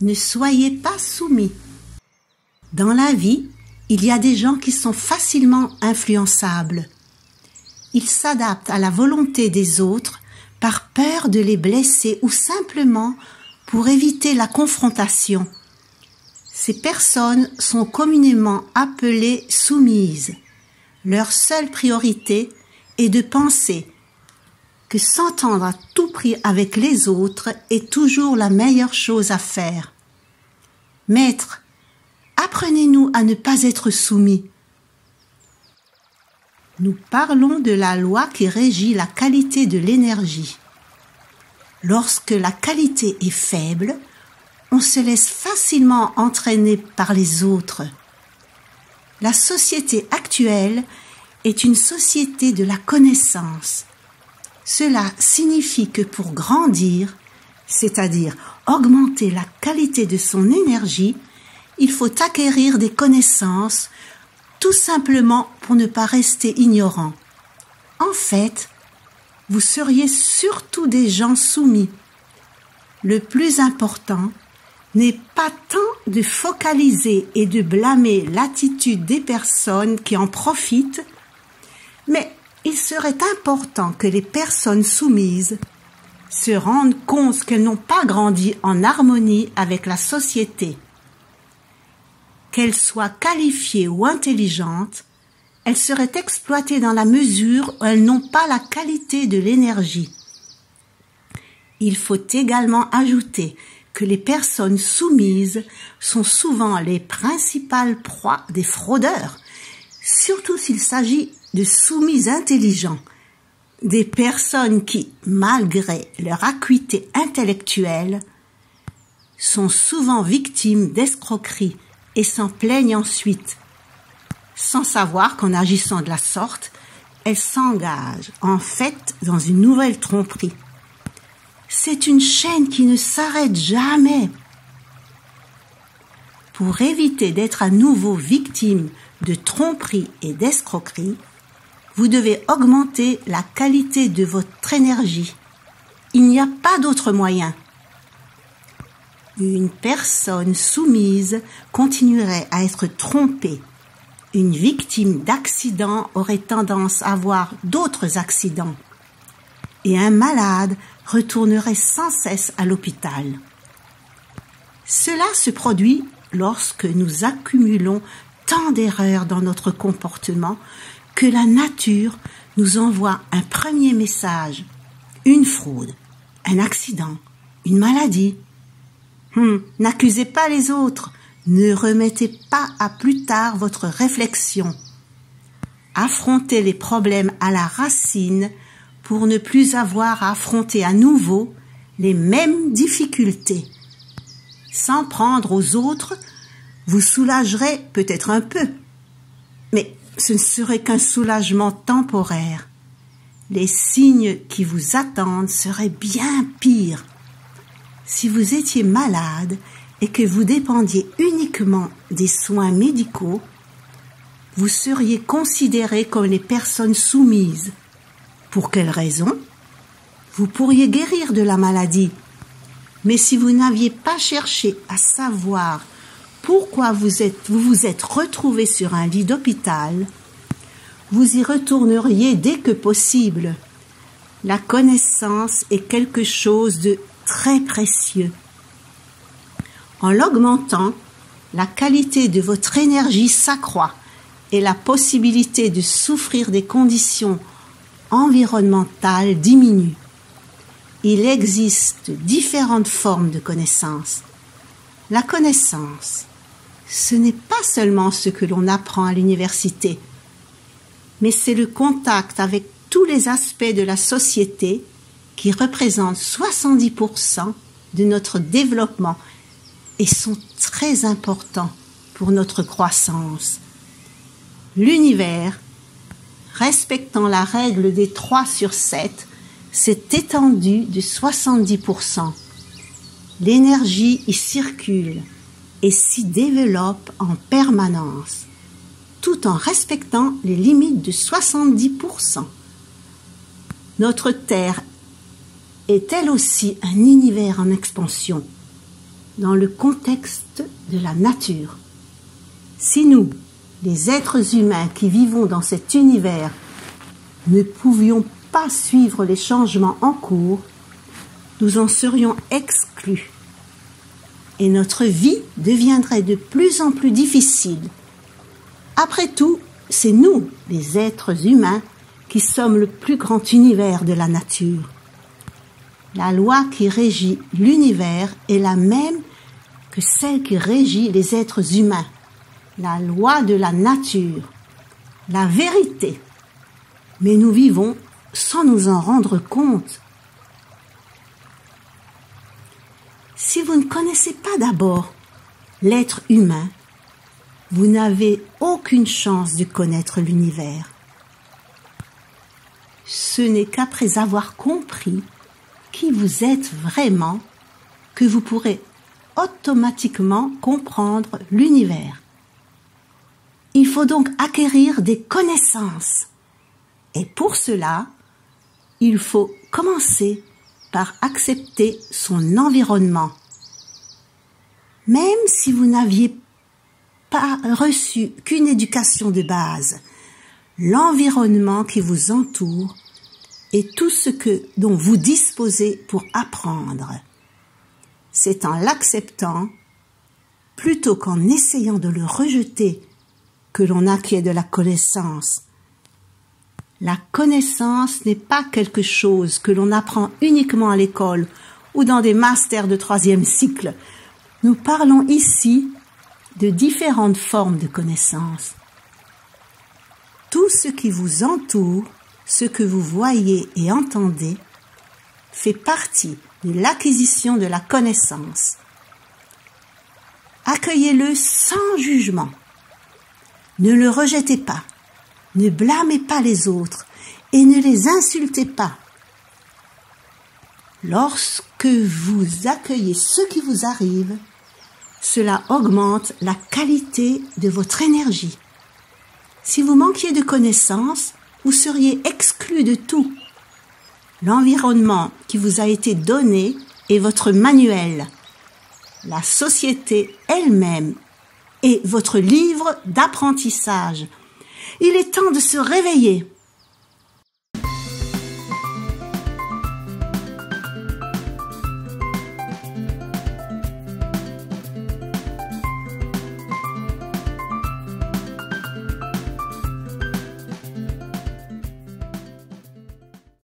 Ne soyez pas soumis. Dans la vie, il y a des gens qui sont facilement influençables. Ils s'adaptent à la volonté des autres par peur de les blesser ou simplement pour éviter la confrontation. Ces personnes sont communément appelées soumises. Leur seule priorité est de penser que s'entendre à tout prix avec les autres est toujours la meilleure chose à faire. Maître, apprenez-nous à ne pas être soumis. Nous parlons de la loi qui régit la qualité de l'énergie. Lorsque la qualité est faible, on se laisse facilement entraîner par les autres. La société actuelle est une société de la connaissance. Cela signifie que pour grandir, c'est-à-dire augmenter la qualité de son énergie, il faut acquérir des connaissances, tout simplement pour ne pas rester ignorant. En fait, vous seriez surtout des gens soumis. Le plus important n'est pas tant de focaliser et de blâmer l'attitude des personnes qui en profitent, mais il serait important que les personnes soumises se rendent compte qu'elles n'ont pas grandi en harmonie avec la société. Qu'elles soient qualifiées ou intelligentes, elles seraient exploitées dans la mesure où elles n'ont pas la qualité de l'énergie. Il faut également ajouter que les personnes soumises sont souvent les principales proies des fraudeurs, surtout s'il s'agit de soumis intelligents, des personnes qui, malgré leur acuité intellectuelle, sont souvent victimes d'escroqueries et s'en plaignent ensuite, sans savoir qu'en agissant de la sorte, elles s'engagent en fait dans une nouvelle tromperie. C'est une chaîne qui ne s'arrête jamais. Pour éviter d'être à nouveau victime de tromperie et d'escroquerie, vous devez augmenter la qualité de votre énergie. Il n'y a pas d'autre moyen. Une personne soumise continuerait à être trompée. Une victime d'accident aurait tendance à avoir d'autres accidents. Et un malade retournerait sans cesse à l'hôpital. Cela se produit lorsque nous accumulons tant d'erreurs dans notre comportement que la nature nous envoie un premier message, une fraude, un accident, une maladie. N'accusez pas les autres, ne remettez pas à plus tard votre réflexion. Affrontez les problèmes à la racine pour ne plus avoir à affronter à nouveau les mêmes difficultés. S'en prendre aux autres vous soulagerait peut-être un peu, mais ce ne serait qu'un soulagement temporaire. Les signes qui vous attendent seraient bien pires. Si vous étiez malade et que vous dépendiez uniquement des soins médicaux, vous seriez considéré comme les personnes soumises. Pour quelle raison? Vous pourriez guérir de la maladie, mais si vous n'aviez pas cherché à savoir pourquoi vous vous êtes retrouvé sur un lit d'hôpital, vous y retourneriez dès que possible. La connaissance est quelque chose de très précieux. En l'augmentant, la qualité de votre énergie s'accroît et la possibilité de souffrir des conditions environnementales diminue. Il existe différentes formes de connaissance. La connaissance, ce n'est pas seulement ce que l'on apprend à l'université, mais c'est le contact avec tous les aspects de la société qui représentent 70% de notre développement et sont très importants pour notre croissance. L'univers, respectant la règle des 3/7, s'est étendu de 70%. L'énergie y circule et s'y développe en permanence, tout en respectant les limites de 70%. Notre Terre est elle aussi un univers en expansion. dans le contexte de la nature. Si nous, les êtres humains qui vivons dans cet univers, ne pouvions pas suivre les changements en cours, nous en serions exclus et notre vie deviendrait de plus en plus difficile. Après tout, c'est nous, les êtres humains, qui sommes le plus grand univers de la nature. La loi qui régit l'univers est la même que celle qui régit les êtres humains. La loi de la nature, la vérité. Mais nous vivons sans nous en rendre compte. Si vous ne connaissez pas d'abord l'être humain, vous n'avez aucune chance de connaître l'univers. Ce n'est qu'après avoir compris qui vous êtes vraiment que vous pourrez automatiquement comprendre l'univers. Il faut donc acquérir des connaissances. Et pour cela, il faut commencer par accepter son environnement. Même si vous n'aviez pas reçu qu'une éducation de base, l'environnement qui vous entoure est tout ce dont vous disposez pour apprendre. C'est en l'acceptant, plutôt qu'en essayant de le rejeter, que l'on acquiert de la connaissance. La connaissance n'est pas quelque chose que l'on apprend uniquement à l'école ou dans des masters de 3e cycle. Nous parlons ici de différentes formes de connaissances. Tout ce qui vous entoure, ce que vous voyez et entendez, fait partie de l'acquisition de la connaissance. Accueillez-le sans jugement. Ne le rejetez pas. Ne blâmez pas les autres et ne les insultez pas. Lorsque vous accueillez ce qui vous arrive, cela augmente la qualité de votre énergie. Si vous manquiez de connaissances, vous seriez exclu de tout. L'environnement qui vous a été donné est votre manuel. La société elle-même est votre livre d'apprentissage. Il est temps de se réveiller.